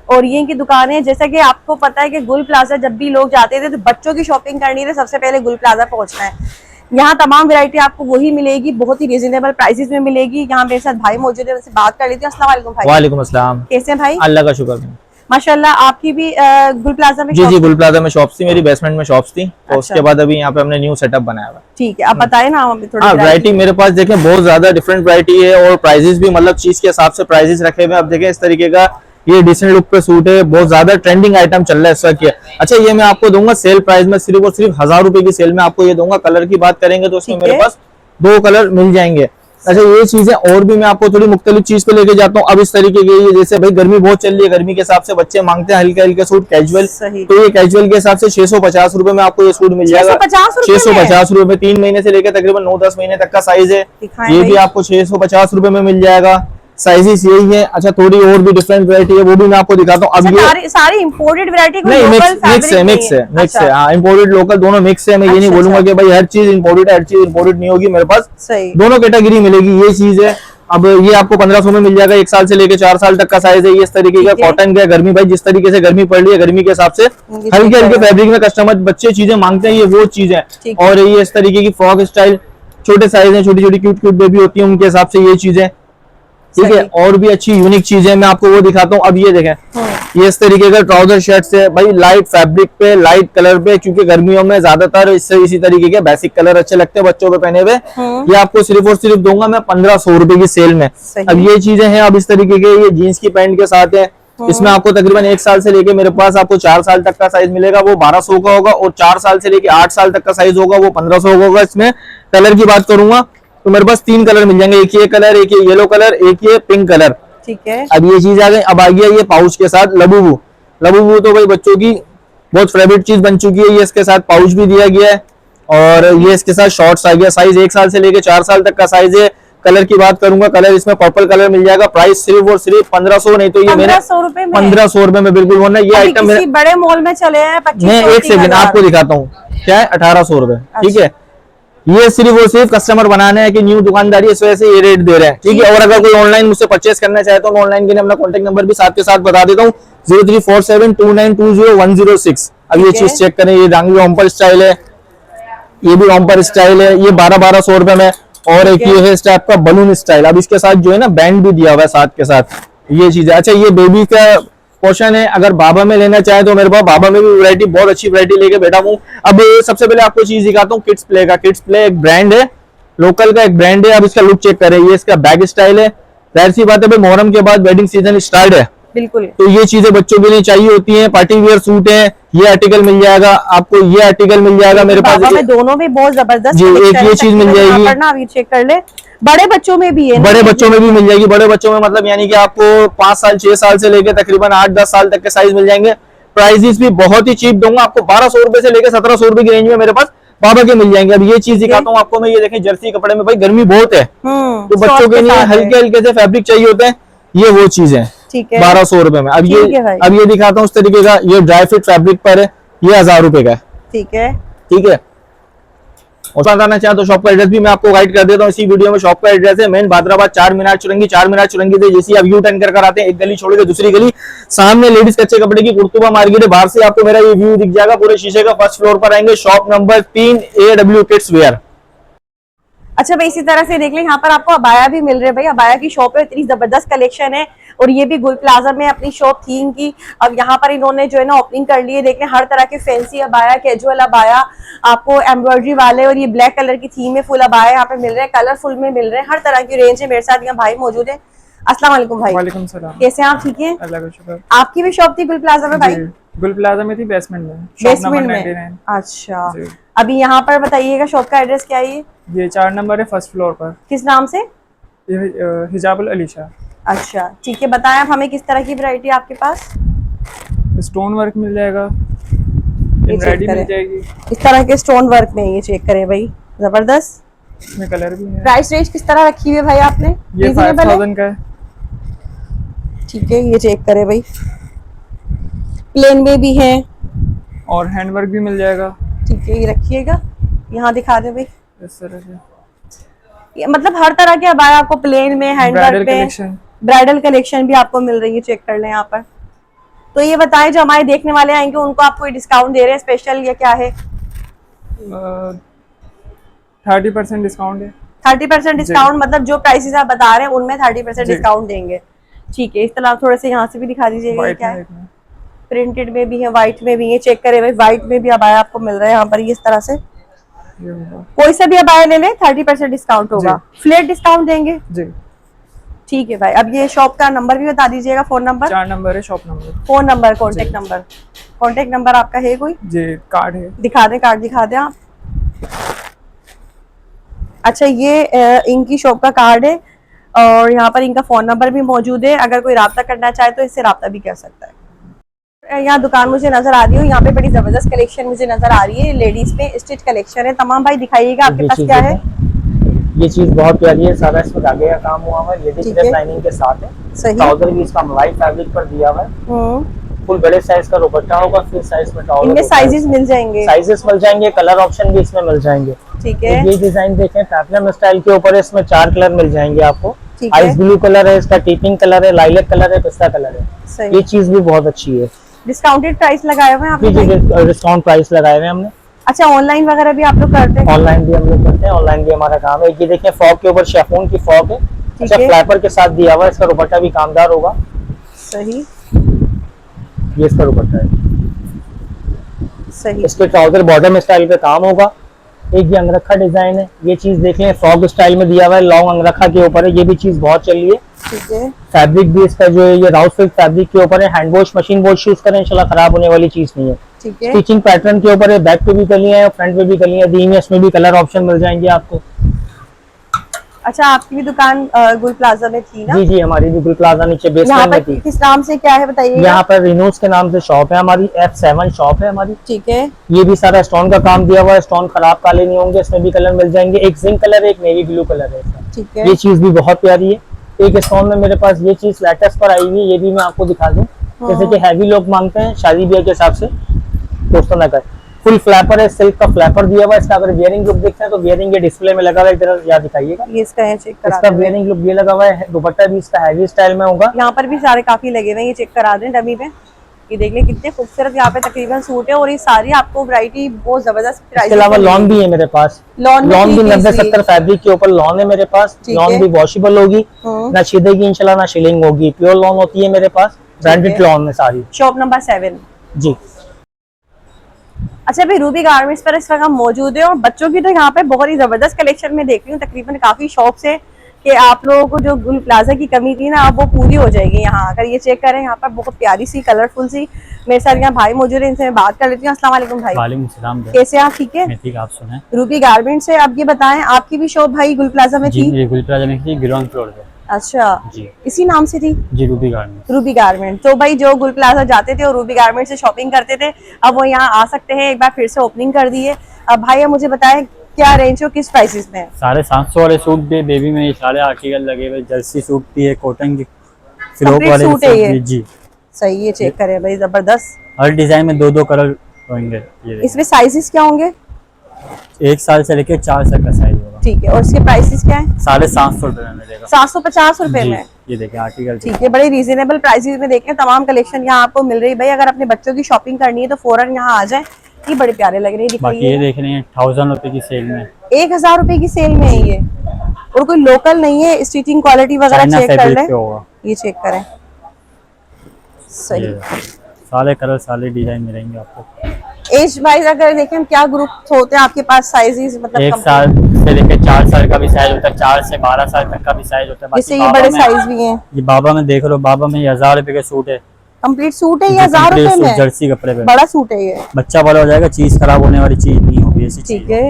और ये इनकी दुकान है। जैसा कि आपको पता है कि गुल प्लाजा जब भी लोग जाते थे तो बच्चों की शॉपिंग करनी है, सबसे पहले गुल प्लाजा पहुंचना है। यहाँ तमाम वैरायटी आपको वही मिलेगी, बहुत ही रिजनेबल प्राइसेस में मिलेगी। यहाँ मेरे साथ भाई मौजूद है, उनसे बात कर लेती हूँ। अस्सलाम वालेकुम भाई। वालेकुम अस्सलाम। कैसे हैं भाई? अल्लाह का शुक्र। माशाल्लाह, आपकी भी गुल प्लाजा में जी shop- जी, गुल प्लाजा में शॉप्स थी मेरी, बेसमेंट में शॉप्स थी, तो अच्छा। उसके बाद अभी यहाँ पे हमने न्यू सेटअप बनाया हुआ है। ठीक है, आप बताएं ना हमें थोड़ी हाँ, variety। वैरायटी मेरे पास देखें बहुत ज्यादा डिफरेंट वैरायटी है, और प्राइजेस भी मतलब चीज के हिसाब से प्राइजेस रखे हुए हैं। अब देखें इस तरीके का ये डिसेंट लुक पे सूट है, बहुत ज्यादा ट्रेंडिंग आइटम चल रहा है इस वक्त ये। अच्छा, ये मैं आपको दूंगा सेल प्राइस में, सिर्फ और सिर्फ 1000 रुपए की सेल में आपको ये दूंगा। कलर की बात करेंगे तो इसमें ठीक मेरे है। पास 2 कलर मिल जाएंगे। अच्छा, ये चीजें और भी मैं आपको थोड़ी मुख्तलिफ चीज पे लेके जाता हूँ। अब इस तरीके के ये, जैसे भाई गर्मी बहुत चल रही है, गर्मी के हिसाब से बच्चे मांगते हैं हल्के हल्के सूट कैजुअल, सही। तो ये कैजुअल के हिसाब से 650 रुपए में आपको ये सूट मिल जाएगा। 650 रुपए में? 650 रुपए में 3 महीने से लेकर तकरीबन 9-10 महीने तक का साइज है। दिखाएं ये भी भाई। आपको 650 रुपए में मिल जाएगा। साइजेस यही है। अच्छा, थोड़ी और भी डिफरेंट वैरायटी है, वो भी मैं आपको दिखाता हूँ। अब ये सारी इंपोर्टेड वैरायटी नहीं, मिक्स है, हाँ, इम्पोर्टेड लोकल दोनों मिक्स है। मैं ये नहीं अच्छा, बोलूंगा कि भाई हर चीज इम्पोर्टेड है, हर चीज इम्पोर्टेड नहीं होगी। मेरे पास सही। दोनों कैटेगरी मिलेगी, ये चीज है। अब ये आपको 1500 में मिल जाएगा, 1 साल से लेके 4 साल तक का साइज है। ये इस तरीके का ठीक है। कॉटन का, गर्मी भाई जिस तरीके से गर्मी पड़ रही है, गर्मी के हिसाब से हल्के हल्के फैब्रिक में कस्टमर बच्चे चीजें मांगते हैं, ये वो चीज है। ठीक और ये इस तरीके की फ्रॉक स्टाइल, छोटे साइज है, छोटी छोटी क्यूट क्यूट बेबी होती है, उनके हिसाब से ये चीजें, ठीक है। और भी अच्छी यूनिक चीजें मैं आपको वो दिखाता हूँ। अब ये देखें, ये इस तरीके का ट्राउजर शर्ट से भाई, लाइट फैब्रिक पे, लाइट कलर पे, क्योंकि गर्मियों में ज्यादातर इसी तरीके के बेसिक कलर अच्छे लगते हैं बच्चों पे पहने हुए। ये आपको सिर्फ और सिर्फ दूंगा मैं 1500 रुपए की सेल में। अब ये चीजें हैं, अब इस तरीके के ये जीन्स की पैंट के साथ है, इसमें आपको तकरीबन 1 साल से लेके मेरे पास आपको 4 साल तक का साइज मिलेगा, वो 1200 का होगा, और 4 साल से लेके 8 साल तक का साइज होगा, वो 1500 का होगा। इसमें कलर की बात करूंगा तो मेरे पास 3 कलर मिल जाएंगे, एक ये कलर, एक ये येलो कलर, एक ये पिंक कलर। ठीक है। अब ये चीज आ गई। अब आ गया ये पाउच के साथ लबूबू। लबूबू तो भाई बच्चों की बहुत फेवरेट चीज बन चुकी है। ये इसके साथ पाउच भी दिया गया है, और ये इसके साथ शॉर्ट्स आ गया। साइज 1 साल से लेके 4 साल तक का साइज है। कलर की बात करूंगा, कलर इसमें पर्पल कलर मिल जाएगा। प्राइस सिर्फ और सिर्फ 1500, नहीं तो ये मेरे 1500 रुपए में बिल्कुल वरना ये आइटम किसी बड़े मॉल में चले हैं 2500। मैं एक सेकंड आपको दिखाता हूँ, क्या है 1800 रुपए। ठीक है, ये सिर्फ और सिर्फ कस्टमर बनाने हैं कि न्यू दुकानदारी, इस वजह से ये रेट दे रहे हैं। ठीक है, और अगर कोई ऑनलाइन मुझसे परचेस करना चाहे तो मैं ऑनलाइन के लिए अपना कॉन्टेक्ट नंबर भी साथ के साथ बता देता हूँ, 034729200106। अब ये चीज चेक करें, ये रंग रॉम्पर स्टाइल है, ये भी रॉम्पर स्टाइल है, ये 1200 रुपए में। और एक ये है इस टाइप का बलून स्टाइल। अब इसके साथ जो है ना बैंड भी दिया हुआ है साथ के साथ, ये चीज है। अच्छा, ये बेबी का पोर्शन है, अगर बाबा में लेना चाहे तो मेरे पास बाबा में भी वैरायटी, बहुत अच्छी वैरायटी लेके बैठा हूँ। अब सबसे पहले आपको चीज दिखाता हूँ किड्स प्ले का। किड्स प्ले एक ब्रांड है, लोकल का एक ब्रांड है। अब इसका लुक चेक करें, ये इसका बैग स्टाइल है। जाहिर सी बात है भाई, मोहर्रम के बाद वेडिंग सीजन स्टार्ट है, बिल्कुल, तो ये चीजें बच्चों के लिए चाहिए होती हैं। पार्टी वेयर सूट है, ये आर्टिकल मिल जाएगा आपको, ये आर्टिकल मिल जाएगा मेरे पास। में दोनों भी बहुत जबरदस्त जी, एक ये चीज मिल जाएगी। अभी चेक कर ले, बड़े बच्चों में भी है, बड़े बच्चों में भी मिल जाएगी। बड़े बच्चों में मतलब यानी कि आपको 5 साल 6 साल से लेकर तकरीबन 8-10 साल तक के साइज मिल जाएंगे। प्राइसेस भी बहुत ही चीप दूंगा आपको, 1200 रुपए से लेकर 1700 रुपए की रेंज में मेरे पास बाबा के मिल जाएंगे। अब ये चीज दिखाता हूँ आपको मैं, ये देखें जर्सी कपड़े में, भाई गर्मी बहुत है तो बच्चों के लिए हल्के हल्के से फैब्रिक चाहिए होते हैं, ये वो चीज है। ठीक है, 1200 रुपए में। अब ये दिखाता हूँ उस तरीके का, ये ड्राई फिट फैब्रिक पर है, ये 1000 रुपए का है। ठीक है, ठीक है। और बताना चाहे तो शॉप का एड्रेस भी मैं आपको गाइड कर देता हूँ इसी वीडियो में। शॉप का एड्रेस है मेन बादराबाद, 4 मीनार चुरंगी। 4 मीनार चुरंगी से जैसे आप यू टर्न कर आते हैं, एक गली छोड़ के दूसरी गली, सामने लेडीज कच्चे कपड़े की कुर्तुबा मार्केट है। बाहर से आपको मेरा ये व्यू दिख जाएगा, पूरे शीशे का। फर्स्ट फ्लोर पर आएंगे, shop number 3 AW kids where. अच्छा भाई, इसी तरह से देख लें, यहाँ पर आपको अबाया भी मिल रहे हैं। भाई अबाया की शॉप है, इतनी जबरदस्त कलेक्शन है, और ये भी गुल प्लाजा में अपनी शॉप थी इनकी। अब यहाँ पर इन्होंने जो है ना ओपनिंग कर ली है। देख लें, हर तरह के फैंसी अबाया, कैजुअल अबाया, आपको एम्ब्रॉयडरी वाले, और ये ब्लैक कलर की थीम में फुल अबाया यहाँ पे मिल रहे हैं, कलरफुल में मिल रहे हैं, हर तरह की रेंज है। मेरे साथ यहाँ भाई मौजूद है। अस्सलाम वालेकुम भाई। वालेकुम सलाम। कैसे हैं आप? ठीक है, अल्लाह का शुक्र। आपकी भी शॉप थी गुल प्लाजा में भाई? गुल प्लाजा में थी, बेसमेंट में, बेसमेंट में। अच्छा, अभी यहाँ पर बताइएगा शॉप का एड्रेस क्या है? ये 4 नंबर है, फर्स्ट फ्लोर पर। किस नाम से? हिजाबुल अलीशा। अच्छा ठीक है, बताएं आप हमें किस तरह की वैरायटी आपके पास? स्टोन वर्क मिल जाएगा, एम्ब्रॉयडरी मिल जाएगी। इस तरह के स्टोन वर्क में, ये चेक करें भाई, जबरदस्त। इसमें कलर भी है। प्राइस रेंज किस तरह रखी हुई है भाई आपने? ये 5000 का है। ठीक है, ये चेक करें भाई, प्लेन में भी है और हैंड वर्क भी मिल जाएगा। ठीक है, ये रखिएगा, यहाँ दिखा दे भाई। इस तरह से ये मतलब हर तरह के अबाया आपको प्लेन में, हैंड वर्क में, ब्राइडल कलेक्शन भी आपको मिल रही है। चेक कर लें यहाँ पर। तो ये बताएं, जो हमारे देखने वाले आएंगे उनको आप कोई डिस्काउंट दे रहे हैं स्पेशल, या क्या है? 30% डिस्काउंट है। 30% डिस्काउंट, मतलब जो प्राइसेस आप बता रहे हैं उनमें 30% डिस्काउंट देंगे। ठीक है, इस तरह थोड़े से यहाँ से भी दिखा दीजिएगा। ये क्या है? प्रिंटेड में भी है, व्हाइट में भी है। चेक करें भाई, व्हाइट में भी अबाया आपको मिल रहा है यहाँ पर। इस तरह से कोई सा भी अबाया ले लें, 30% डिस्काउंट होगा। फ्लैट डिस्काउंट देंगे जी। ठीक है भाई। अब ये शॉप का नंबर भी बता दीजिएगा, फोन नंबर। 4 नंबर है shop number. Phone number, contact number. Contact number आपका है कोई? जी, कार्ड है। दिखा दें, कार्ड दिखा दें आप। अच्छा, ये इनकी शॉप का कार्ड है, और यहाँ पर इनका फोन नंबर भी मौजूद है। अगर कोई रब्ता करना चाहे तो इससे रब्ता भी कर सकता है। यहाँ दुकान मुझे नजर आ रही है, यहाँ पे बड़ी जबरदस्त कलेक्शन मुझे नजर आ रही है। लेडीज पे स्टिच कलेक्शन है तमाम। भाई दिखाइएगा आपके पास क्या है? ये चीज बहुत प्यारी है, सारा इसमें धागे का काम हुआ हुआ है, लेडीज ड्रेस लाइनिंग के साथ है। सही। ट्राउजर भी इसका मलाई फैब्रिक पर दिया हुआ है। फुल बड़े साइज का दुपट्टा होगा, फिर साइज में ट्राउजर। इनमें साइजेस मिल जाएंगे? साइजेस मिल जाएंगे, कलर ऑप्शन भी इसमें मिल जाएंगे। ठीक है। ये डिजाइन देखें, पैटर्न स्टाइल के ऊपर है, इसमें 4 कलर मिल जाएंगे आपको। आइस ब्लू कलर है, इसका टीपिंग कलर है, लाइलैक कलर है, पिस्ता कलर है। ये चीज भी बहुत अच्छी है। डिस्काउंटेड प्राइस लगाए हुए हैं आपने? डिस्काउंट प्राइस लगाए हुए हमने। अच्छा, ऑनलाइन वगैरह भी आप लोग करते हैं? ऑनलाइन भी हम लोग करते हैं, ऑनलाइन भी हमारा काम है। ये देखिए, फ्रॉक के ऊपर शेफोन की फ्रॉक है। अच्छा, फ्लैपर के साथ दिया हुआ है, इसका दुपट्टा भी कामदार होगा। सही। ये इसका दुपट्टा है। सही। इसके ट्राउजर बॉटम स्टाइल पे काम होगा, एक ये अंगरखा डिजाइन है, ये चीज देख लें फ्रॉक स्टाइल में दिया हुआ है, लॉन्ग अंगरखा के ऊपर है, ये भी चीज बहुत चली है। ठीक है, फैब्रिक भी इसका जो है ये राउट सिल्क फैब्रिक के ऊपर है, hand wash machine wash use करें इंशाल्लाह खराब होने वाली चीज नहीं है। ठीक है, स्टिचिंग पैटर्न के ऊपर है, बैक पे भी कलियां हैं, फ्रंट पे भी कलियां दी हुई हैं, इसमें भी कलर ऑप्शन मिल जाएंगे आपको। अच्छा आपकी भी दुकान गुल प्लाजा में थी ना? जी जी, हमारी भी गुल प्लाजा नीचे यहाँ बेसमेंट में पर थी। किस नाम से क्या है बताइए? यहाँ पर रिनोस के नाम से शॉप है हमारी, F7 शॉप है हमारी। ठीक है, ये भी सारा स्टोन का काम दिया हुआ है, स्टोन खराब काले नहीं होंगे, इसमें भी कलर मिल जाएंगे, एक जिंक कलर है, एक नेवी ब्लू कलर है इसका। ठीक है, ये चीज भी बहुत प्यारी है। एक स्टोन में मेरे पास ये चीज लेटेस्ट पर आई हुई है, ये भी मैं आपको दिखा दूं। जैसे कि हैवी लोग मांगते हैं शादी ब्याह के हिसाब से, दोस्तों ना कर फुल फ्लैपर है, सिल्क का फ्लैपर दिया हुआ है। इसका अगर वियरिंग लुक देखते हैं तो वियरिंग ये डिस्प्ले में लगा हुआ है, इधर याद दिखाइएगा, ये इसका है, चेक करा इसका दें। वियरिंग लुक ये लगा हुआ है, दुपट्टा भी इसका हैवी स्टाइल में होगा। यहाँ पर भी सारे काफी लगे हुए हैं, ये चेक करा दें डमी पे। ये देख लें कितने खूबसूरत यहाँ पे तकरीबन सूट है, और ये सारी आपको वैरायटी बहुत जबरदस्त प्राइस। इसके अलावा लॉन भी है मेरे पास, लॉन भी 90-70 फैब्रिक के ऊपर लॉन है मेरे पास। लॉन भी वॉशेबल होगी, ना छिदेगी इंशाल्लाह, ना शिलिंग होगी, प्योर लॉन होती है मेरे पास, ब्रांडेड लॉन में सारी। शॉप नंबर 7 जी। अच्छा भाई, रूबी गारमेंट्स पर इस वक्त हम मौजूद है, और बच्चों की तो यहाँ पे बहुत ही जबरदस्त कलेक्शन में देख रही हूँ, तकरीबन काफी शॉप से कि आप लोगों को जो गुल प्लाजा की कमी थी ना, अब वो पूरी हो जाएगी यहाँ आकर। ये चेक करें, यहाँ पर बहुत प्यारी सी कलरफुल सी, मेरे साथ यहाँ भाई मौजूद है, इनसे मैं बात कर लेती हूँ। अस्सलाम वालेकुम भाई। वालेकुम सलाम। कैसे आप? ठीक है, मैं ठीक, आप सुनाएं। रूबी गारमेंट्स है। आप ये बताएं, आपकी भी शॉप भाई गुल प्लाजा में जी, थी? मेरी गुल प्लाजा में थी, ग्राउंड फ्लोर पे। अच्छा जी इसी नाम से थी? जी, रूबी गारमेंट्स। Ruby garment. तो भाई जो गुल प्लाजा जाते थे और रूबी गारमेंट से शॉपिंग करते थे, अब वो यहाँ आ सकते हैं, एक बार फिर से ओपनिंग कर दी है। अब भाई मुझे बताएं क्या रेंज हो, किस प्राइसेस में? 750 वाले सूट भी, बेबी में ये सारे आर्टिकल लगे हुए, जर्सी सूट भी है, कॉटन की फ्रॉक Complete वाले सूट है ये? जी सही है, चेक करें भाई, जबरदस्त। हर डिजाइन में 2-2 कलर होंगे। ये इसमें साइजेस क्या होंगे? 1 साल से लेके 4 साल का साइज होगा। ठीक है, और इसके प्राइसेस क्या है? 750 रुपए में मिलेगा। 750 रुपए में? ये देखें आर्टिकल। ठीक है, बड़े रीजनेबल प्राइसेस में देखें, तमाम कलेक्शन यहाँ आपको मिल रही है। भाई अगर अपने बच्चों की शॉपिंग करनी है तो फौरन यहाँ आ जाए, ये बड़े प्यारे लग रहे हैं। बाकी ये देख रहे हैं 1000 रुपए की सेल में, 1000 रुपए की सेल में है ये, और कोई लोकल नहीं है। स्टिचिंग क्वालिटी वगैरह चाइना चेक कर फैब्रिक लें, पे होगा। ये चेक करें, सही। ये सारे कलर सारे डिजाइन मिलेंगे आपको। एज वाइज अगर देखें क्या ग्रुप होते हैं आपके पास साइजेस, मतलब 1 साल से लेके 4 साल का भी साइज होता है, 4 से 12 साल तक का भी साइज होता है। जैसे ये बड़े साइज भी हैं। ये बाबा में देख लो, बाबा में 1000 रुपए का सूट है, कंप्लीट सूट है ये 1000 रुपए में? जर्सी कपड़े पे बड़ा सूट है ये, बच्चा बड़ा हो जाएगा, चीज खराब होने वाली चीज नहीं होगी ऐसी। ठीक है,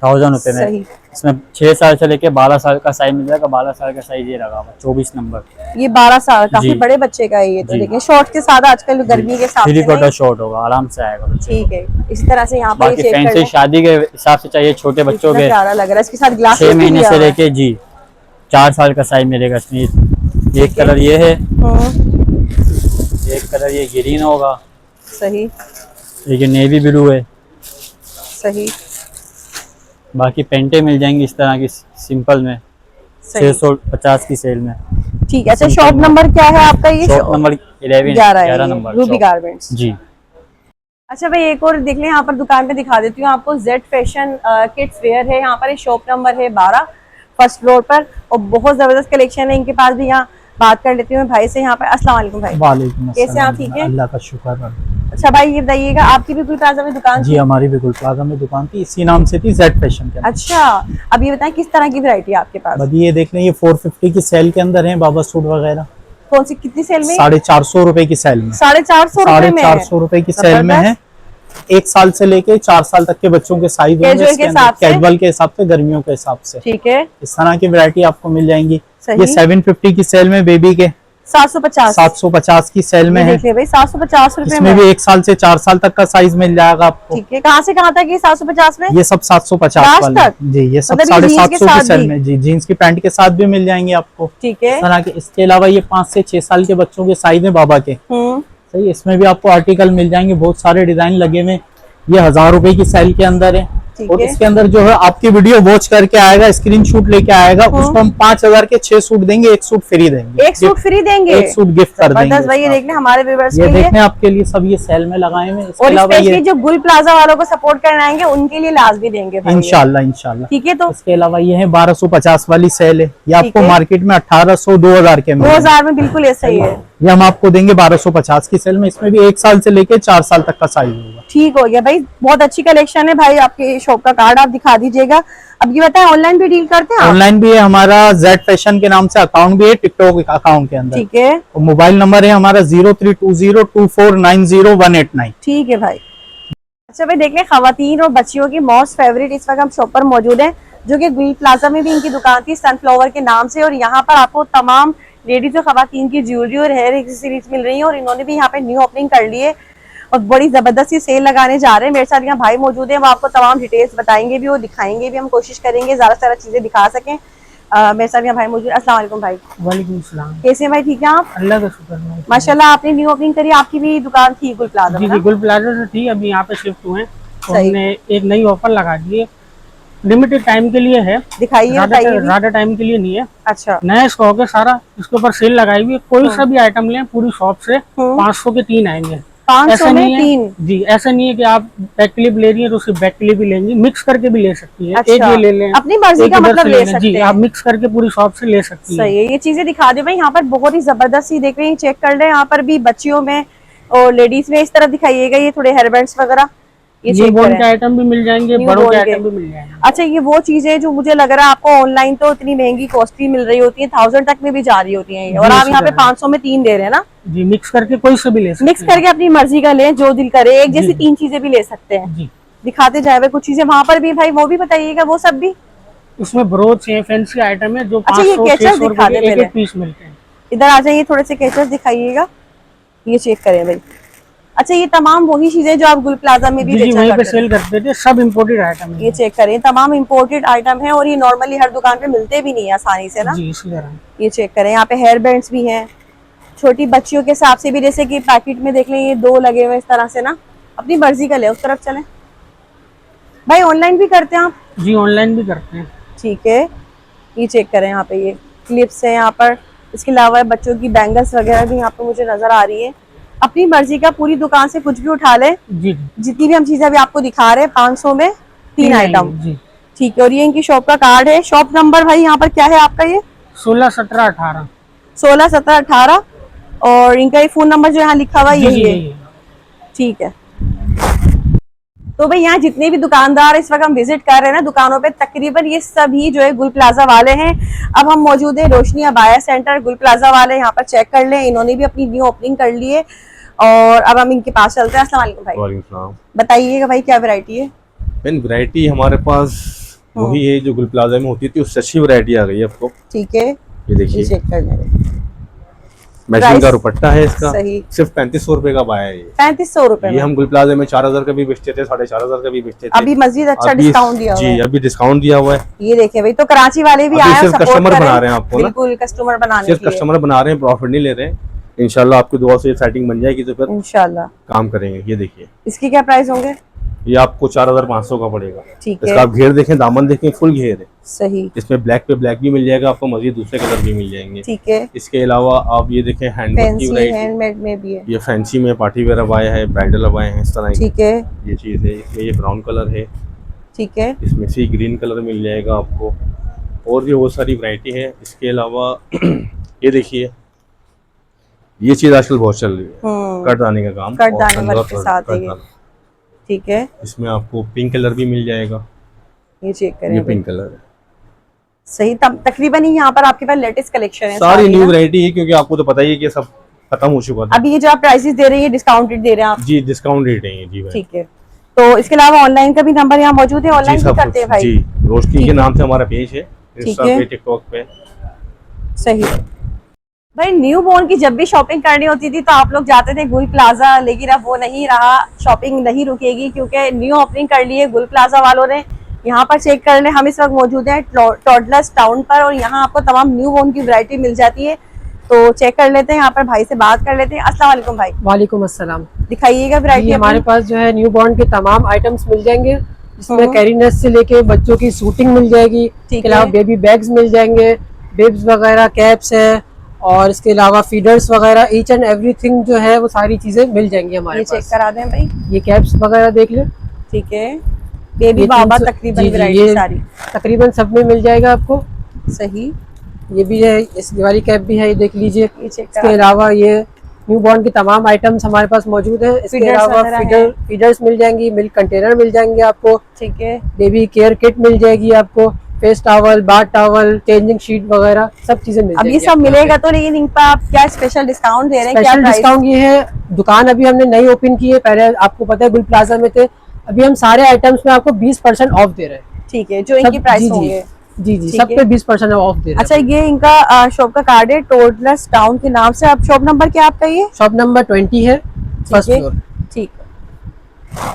1000 रुपए में। सही। इसमें 6 साल से लेके 12 साल का साइज मिल जाएगा। 12 साल का साइज ये लगा हुआ 24 नंबर। ये 12 साल काफी जी। बड़े बच्चे का है ये तो। जी। देखिए शॉर्ट के साथ आजकल गर्मी के साथ 3 क्वार्टर शॉर्ट होगा, आराम से आएगा बच्चे। ठीक है, इसी तरह से यहाँ पर बाकी चेक कर फैंसी लें। शादी के हिसाब से चाहिए, छोटे बच्चों के प्यारा लग रहा है, इसके साथ ग्लास 6 महीने से लेके जी 4 साल का साइज मिलेगा इसमें। एक कलर ये है, एक कलर ये ग्रीन होगा, सही एक ये नेवी ब्लू है। सही बाकी पेंटे मिल जाएंगी इस तरह की सिंपल में, सही। 650 की सेल में। ठीक है, अच्छा शॉप नंबर क्या है आपका? ये shop number 11 number Ruby garments जी। अच्छा भाई एक और देख लें, यहाँ पर दुकान पे दिखा देती हूँ आपको। जेड फैशन किड्स वेयर है, यहाँ पर ये शॉप नंबर है 12, फर्स्ट फ्लोर पर, और बहुत जबरदस्त कलेक्शन है इनके पास भी। यहाँ बात कर लेती हूँ भाई से यहाँ पर। अस्सलाम वालेकुम भाई। वालेकुम अस्सलाम। कैसे आप? ठीक है, अल्लाह का शुक्र है। अच्छा भाई ये बताइएगा, आपकी भी गुल प्लाजा में दुकान जी थी? हमारी भी गुल प्लाजा में दुकान थी, इसी नाम से थी, जेड फैशन के। अच्छा, अब ये बताएं किस तरह की वैरायटी है आपके पास? अभी ये देख लें, ये 450 की सेल के अंदर है बाबा सूट वगैरह। कौन सी कितनी सेल में? 450 रुपए की सेल में। 450 रुपए में? 450 रुपए की सेल में है। 1 साल से लेके 4 साल तक के बच्चों के साइज कैजुअल के हिसाब से? कैजुअल के हिसाब से, गर्मियों के हिसाब से ठीक है, इस तरह की वैरायटी आपको मिल जाएंगी। सही। ये 750 की सेल में बेबी के, 750 750 की सेल में है। देखिए भाई 750 रुपए इसमें में भी 1 साल से 4 साल तक का साइज मिल जाएगा आपको। ठीक है, कहाँ से कहाँ तक ये 750 में? ये सब 750 लास्ट वाले तक? जी, ये सब मतलब ये जीन्स के 750 की साथ सेल भी? में जी, जीन्स की पैंट के साथ भी मिल जाएंगे आपको। ठीक है, इस तरह के। इसके अलावा ये 5 से 6 साल के बच्चों के साइज है बाबा के, सही। इसमें भी आपको आर्टिकल मिल जाएंगे, बहुत सारे डिजाइन लगे हुए। ये 1000 रुपए की सेल के अंदर है, ठीक और है। इसके अंदर जो है आपकी वीडियो वॉच करके आएगा, स्क्रीनशॉट लेके आएगा, उसको हम 5000 के 6 सूट देंगे, 1 सूट फ्री देंगे। एक सूट फ्री देंगे? 1 सूट गिफ्ट कर देंगे। जबरदस्त भाई, ये देखने हमारे व्यूअर्स ये के लिए, देखने आपके लिए सब ये सेल में लगाए हुए हैं। इसके और अलावा स्पेशली ये जो गुल प्लाजा वालों को सपोर्ट करने आएंगे उनके लिए लाज भी देंगे भाई ये। इंशाल्लाह इंशाल्लाह। ठीक है, तो इसके अलावा ये है 1250 वाली सेल है, ये ठीक आपको है। मार्केट में 1800 2000 के मिलेंगे। 2000 में बिल्कुल ऐसा ही है। ये हम आपको देंगे 1250 की सेल में। इसमें भी 1 साल से लेके 4 साल तक का साइज होगा। ठीक हो गया भाई, बहुत अच्छी कलेक्शन है भाई। आपके शॉप का कार्ड आप दिखा दीजिएगा। अब ये बताएं, ऑनलाइन भी डील करते हैं आप? ऑनलाइन भी है, हमारा जेड फैशन के नाम से अकाउंट भी है, टिकटॉक अकाउंट के अंदर। ठीक है। और मोबाइल नंबर है हमारा 032024909189। ठीक है भाई। अच्छा भाई, देख लें खवातीन और बच्चियों की मोस्ट फेवरेट इस वक्त हम शॉप पर मौजूद है, जो कि गुल प्लाजा में भी इनकी दुकान थी सनफ्लावर के नाम से। और यहाँ पर आपको तमाम लेडीज और खवातीन की ज्वेलरी और हेयर एक्सेसरीज मिल रही है। और इन्होंने भी यहाँ पे न्यू ओपनिंग कर ली है और बड़ी जबरदस्त सेल लगाने जा रहे हैं। मेरे साथ यहाँ भाई मौजूद है, वो आपको तमाम डिटेल्स बताएंगे भी और दिखाएंगे भी। हम कोशिश करेंगे ज्यादा से ज्यादा चीजें दिखा सकें। मेरे साथ यहाँ भाई मौजूद है। अस्सलाम वालेकुम भाई। वालेकुम सलाम। कैसे हैं भाई, ठीक है आप? अल्लाह का शुक्र है। माशाल्लाह, आपने न्यू ओपनिंग करी, आपकी भी दुकान थी गुल प्लाजा जी में जी, ना? गुल प्लाजा से थी, अभी यहाँ पे शिफ्ट हुए हैं तो सही। हमने एक नई ऑफर लगा दी है, लिमिटेड टाइम के लिए है। दिखाइए, बताइए भी। ज्यादा टाइम के लिए नहीं है। अच्छा, नया स्टॉक है सारा, इसके ऊपर सेल लगाई हुई है। कोई सा भी आइटम लें पूरी शॉप से 500 के 3 आएंगे। 500 ऐसा में नहीं है 3? जी, ऐसा नहीं है कि आप बैक क्लिप ले रही है तो सिर्फ बैक क्लिप ही लेंगी, मिक्स करके भी ले सकती है। अच्छा, एक ये ले लें, अपनी मर्जी एक का इधर मतलब से ले लें। सकते जी, हैं। आप मिक्स करके पूरी शॉप से ले सकती है। सही है। ये चीजें दिखा दे भाई, यहाँ पर बहुत ही जबरदस्त सी देख रहे हैं, चेक कर रहे हैं। यहाँ पर भी बच्चियों में और लेडीज में इस तरफ दिखाइएगा, ये थोड़े हेयरबैंड्स वगैरह ये न्यू चेक बॉर्न करें। के आइटम भी मिल जाएंगे, न्यू बड़ों के बॉर्न के। आइटम भी मिल जाएंगे। अच्छा, ये वो चीजें जो मुझे लग रहा है आपको ऑनलाइन तो इतनी महंगी कॉस्टली मिल रही होती है, 1000 तक में भी जा रही होती है ये, और जी, आप इसी यहाँ पे तरह। 500 में 3 दे रहे हैं ना? जी, मिक्स करके कोई से भी ले सकते मिक्स करके अपनी मर्जी का लें, जो दिल करे, एक जैसी जी। 3 चीजें भी ले सकते हैं। जी, दिखाते जाए भाई कुछ चीजें वहां पर भी भाई, वो भी बताइएगा, वो सब भी। उसमें ब्रोच है, फैंसी आइटम है जो अच्छा, ये 500 केचर 600 दिखा रुपए दे के पहले। एक पीस मिलते हैं। इधर आ जाइए, थोड़े से केचर्स दिखाइएगा, ये चेक करें भाई। अच्छा, ये तमाम वही चीजें जो आप गुल प्लाजा में भी जी, बेचा वहीं पे करते सेल करते थे, सब इम्पोर्टेड आइटम है। ये चेक करें, तमाम इम्पोर्टेड आइटम है और ये नॉर्मली हर दुकान पे मिलते भी नहीं है आसानी से ना? जी, इसी तरह। ये चेक करें, यहाँ पे हेयर बैंड्स भी हैं छोटी बच्चियों के हिसाब से भी, जैसे कि पैकेट में देख लें ये 2 लगे हुए इस तरह से ना, अपनी मर्जी का ले। उस तरफ चलें भाई, ऑनलाइन भी करते हैं आप? जी, ऑनलाइन भी करते हैं। ठीक है। ये चेक करें, यहाँ पे ये क्लिप्स है यहाँ पर। इसके अलावा बच्चों की बैंगल्स वगैरह भी यहाँ पे मुझे नजर आ रही है। अपनी मर्जी का पूरी दुकान से कुछ भी उठा ले, जी, जितनी भी हम चीजें अभी आपको दिखा रहे हैं, 500 में 3 आइटम। जी, ठीक है। और ये इनकी शॉप का कार्ड है। शॉप नंबर भाई यहाँ पर क्या है आपका? ये 16 17 18। 16 17 18। और इनका ये फोन नंबर जो यहाँ लिखा हुआ है यही है। ठीक है। तो भाई यहाँ जितने भी दुकानदार इस वक्त हम विजिट कर रहे हैं ना दुकानों पे, तकरीबन ये सभी जो है गुल प्लाजा वाले हैं। अब हम मौजूद है रोशनी अबाया सेंटर, गुल प्लाजा वाले यहाँ पर चेक कर लें, इन्होंने भी अपनी न्यू ओपनिंग कर ली है। और अब हम इनके पास चलते हैं। अस्सलाम वालेकुम भाई। वालेकुम सलाम। बताइएगा भाई, क्या वैरायटी है? मैन वैरायटी हमारे पास वही है जो गुल प्लाजा में होती थी, उससे अच्छी वैरायटी आ गई है आपको। ठीक है, ये देखिए, चेक कर लें। मैचिंग का दुपट्टा है इसका। सही। सिर्फ 3500 रुपए का पाया है ये। 3500 रुपए ये हम गुल प्लाजा में 4000 का भी बेचते थे, 4500 का भी बेचते थे। अभी मजीद अच्छा अभी- डिस्काउंट दिया हुआ जी, है। अभी डिस्काउंट दिया हुआ है। ये देखिए भाई, तो कराची वाले भी अभी आए सिर्फ सपोर्ट कस्टमर करें। बना रहे हैं आपको ना। बिल्कुल कस्टमर बनाने सिर्फ के लिए। कस्टमर बना रहे हैं, प्रॉफिट नहीं ले रहे हैं। इंशाल्लाह आपकी दुआ से ये सेटिंग बन जाएगी तो फिर इंशाल्लाह काम करेंगे। ये देखिए, इसकी क्या प्राइस होंगे? ये आपको 4500 का पड़ेगा। ठीक है। इसका आप घेर देखें, दामन देखें, फुल घेर है। सही। इसमें ब्लैक पे ब्लैक भी मिल जाएगा आपको, मजीद दूसरे कलर भी मिल जाएंगे। ठीक है। इसके अलावा आप ये देखें, हैंडवर्क की फैंसी वैरायटी, हैंडमेड में भी है। ये फैंसी में पार्टी वेयर अबाया है, ब्राइडल अबाया है, इस तरह की ठीक है। ये चीज़ है। इसमें ये ब्राउन कलर है, ठीक है। इसमें सी ग्रीन कलर मिल जाएगा आपको, और भी बहुत सारी वैरायटी है। इसके अलावा ये देखिए, ये चीज़ आजकल बहुत चल रही है, कटदाने का काम, कटदाने वाले के साथ है ये। ठीक है। इसमें आपको पिंक कलर भी मिल जाएगा। ये चेक करें, ये पिंक कलर है। सही। तकरीबन ही यहाँ पर आपके पास लेटेस्ट कलेक्शन है, सारी न्यू ना? वैरायटी है, क्योंकि आपको तो पता ही है कि सब खत्म हो चुका था। अभी ये जो आप प्राइसेस दे रहे हैं डिस्काउंटेड दे रहे हैं आप? जी, डिस्काउंट रेट है ये। जी भाई। ठीक है। तो इसके अलावा ऑनलाइन का भी नंबर यहाँ मौजूद है, ऑनलाइन जी, भी सब करते हैं कुछ। भाई? जी, रोशनी के नाम से हमारा पेज है, इंस्टा है। पे, टिकटॉक पे। सही। भाई न्यू बॉर्न की जब भी शॉपिंग करनी होती थी तो आप लोग जाते थे गुल प्लाजा, लेकिन अब वो नहीं रहा, शॉपिंग नहीं रुकेगी क्योंकि न्यू ओपनिंग कर ली है गुल प्लाजा वालों ने। यहाँ पर चेक कर ले, हम इस वक्त मौजूद हैं टॉडलर्स टाउन पर और यहाँ आपको तमाम न्यू बॉर्न की वैरायटी मिल जाती है। तो चेक कर लेते हैं, यहाँ पर भाई से बात कर लेते हैं। अस्सलाम वालेकुम भाई। वालेकुम अस्सलाम। दिखाइएगा वैरायटी। हमारे पास जो है न्यू बॉर्न के तमाम आइटम्स मिल जाएंगे, जिसमें कैरीनेस से लेके बच्चों की सूटिंग मिल जाएगी, इसके अलावा बेबी बैग्स मिल जाएंगे, बेब्स वगैरह, कैप्स है, और इसके अलावा फीडर्स वगैरह, ईच एंड एवरीथिंग जो है वो सारी चीजें मिल जाएंगी हमारे पास। चेक करा दें भाई, ये कैप्स वगैरह देख ले। ठीक है। बेबी बाबा तकरीबन वैरायटी सारी तकरीबन सब में मिल जाएगा आपको। सही। ये भी है, इस वाली कैप भी है, ये देख लीजिए। ये check इसके करा। अलावा ये न्यू बॉर्न की तमाम आइटम्स हमारे पास मौजूद है। इसके Feeders अलावा वगैरह है। फीडर्स मिल जाएंगी, मिल्क कंटेनर मिल जाएंगे आपको, ठीक है। बेबी केयर किट मिल जाएगी आपको, face towel, bath towel, changing sheet वगैरह सब चीजें मिल अब जाएगी। ये सब मिलेगा तो, लेकिन इन पर आप क्या स्पेशल डिस्काउंट दे रहे हैं? क्या स्पेशल प्राइस? डिस्काउंट ये है, दुकान अभी हमने नई ओपन की है, पहले आपको पता है गुल प्लाजा में थे, अभी हम सारे आइटम्स में आपको 20% ऑफ दे रहे हैं। ठीक है, जो इनकी प्राइस जी होंगे। जी जी, ठीक सब है। पे 20% ऑफ दे रहे हैं। अच्छा, ये इनका शॉप का कार्ड है, टोटलेस टाउन के नाम से। अब शॉप नंबर क्या आपका? ये शॉप नंबर 20 है, फर्स्ट है। फ्लोर। ठीक है।